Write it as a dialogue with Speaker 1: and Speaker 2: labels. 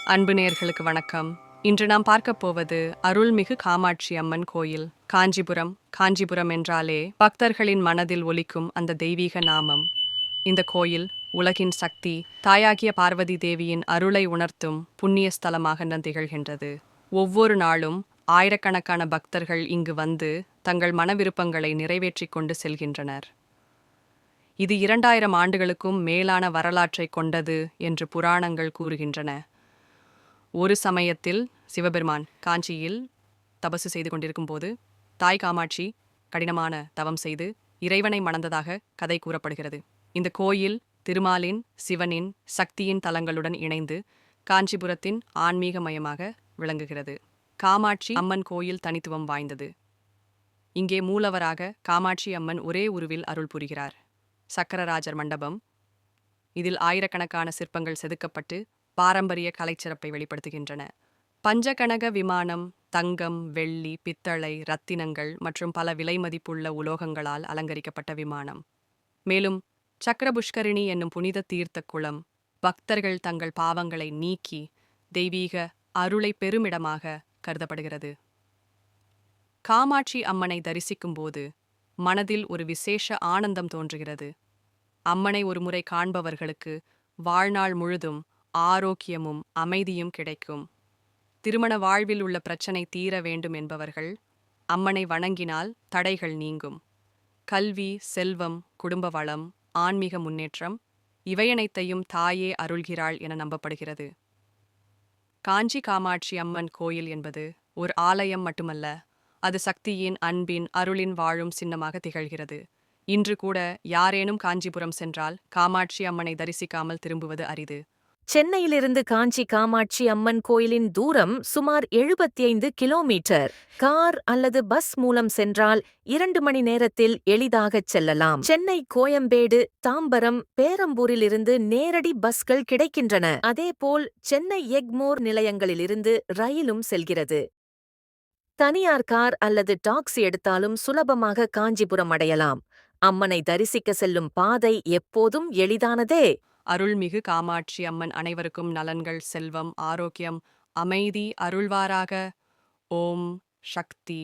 Speaker 1: அன்பு நேயர்களுக்கு வணக்கம். இன்று நாம் பார்க்கப் போவது அருள்மிகு காமாட்சி அம்மன் கோயில், காஞ்சிபுரம். காஞ்சிபுரம் என்றாலே பக்தர்களின் மனதில் ஒலிக்கும் அந்த தெய்வீக நாமம். இந்த கோயில் உலகின் சக்தி, தாயாகிய பார்வதி தேவியின் அருளை உணர்த்தும் புண்ணிய ஸ்தலமாக திகழ்கின்றது. ஒவ்வொரு நாளும் ஆயிரக்கணக்கான பக்தர்கள் இங்கு வந்து தங்கள் மனவிருப்பங்களை நிறைவேற்றிக் கொண்டு செல்கின்றனர். இது 2000 ஆண்டுகளுக்கும் மேலான வரலாற்றை கொண்டது என்று புராணங்கள் கூறுகின்றன. ஒரு சமயத்தில் சிவபெருமான் காஞ்சியில் தபசு செய்து கொண்டிருக்கும் போது தாய் காமாட்சி கடினமான தவம் செய்து இறைவனை மணந்ததாக கதை கூறப்படுகிறது. இந்த கோயில் திருமாலின், சிவனின், சக்தியின் தலங்களுடன் இணைந்து காஞ்சிபுரத்தின் ஆன்மீக மையமாக விளங்குகிறது. காமாட்சி அம்மன் கோயில் தனித்துவம் வாய்ந்தது. இங்கே மூலவராக காமாட்சி அம்மன் ஒரே உருவில் அருள் புரிகிறார். சக்கரராஜர் மண்டபம், இதில் ஆயிரக்கணக்கான சிற்பங்கள் செதுக்கப்பட்டு பாரம்பரிய கலைச்சிறப்பை வெளிப்படுத்துகின்றன. பஞ்சகனக விமானம் தங்கம், வெள்ளி, பித்தளை, ரத்தினங்கள் மற்றும் பல விலைமதிப்புள்ள உலோகங்களால் அலங்கரிக்கப்பட்ட விமானம். மேலும் சக்கரபுஷ்கரிணி என்னும் புனித தீர்த்த குளம் பக்தர்கள் தங்கள் பாவங்களை நீக்கி தெய்வீக அருளை பெருமிடமாக கருதப்படுகிறது. காமாட்சி அம்மனை தரிசிக்கும்போது மனதில் ஒரு விசேஷ ஆனந்தம் தோன்றுகிறது. அம்மனை ஒரு முறை காண்பவர்களுக்கு வாழ்நாள் முழுதும் ஆரோக்கியமும் அமைதியும் கிடைக்கும். திருமண வாழ்வில் உள்ள பிரச்சனை தீர வேண்டும் என்பவர்கள் அம்மனை வணங்கினால் தடைகள் நீங்கும். கல்வி, செல்வம், குடும்ப வளம், ஆன்மீக முன்னேற்றம் இவையனைத்தையும் தாயே அருள்கிறாள் என நம்பப்படுகிறது. காஞ்சி காமாட்சி அம்மன் கோயில் என்பது ஒரு ஆலயம் மட்டுமல்ல, அது சக்தியின், அன்பின், அருளின் வாழும் சின்னமாக திகழ்கிறது. இன்று கூட யாரேனும் காஞ்சிபுரம் சென்றால் காமாட்சி அம்மனை தரிசிக்காமல் திரும்புவது அரிது.
Speaker 2: சென்னையிலிருந்து காஞ்சி காமாட்சி அம்மன் கோயிலின் தூரம் சுமார் 75 கிலோமீட்டர். கார் அல்லது பஸ் மூலம் சென்றால் 2 மணி நேரத்தில் எளிதாகச் செல்லலாம். சென்னை, கோயம்பேடு, தாம்பரம், பேரம்பூரிலிருந்து நேரடி பஸ்கள் கிடைக்கின்றன. அதேபோல் சென்னை எக்மோர் நிலையங்களிலிருந்து ரயிலும் செல்கிறது. தனியார் கார் அல்லது டாக்ஸி எடுத்தாலும் சுலபமாக காஞ்சிபுரம் அடையலாம். அம்மனை தரிசிக்க செல்லும் பாதை எப்போதும் எளிதானதே.
Speaker 1: அருள்மிகு காமாட்சி அம்மன் அனைவருக்கும் நலன்கள், செல்வம், ஆரோக்கியம், அமைதி அருள்வாராக. ஓம் சக்தி.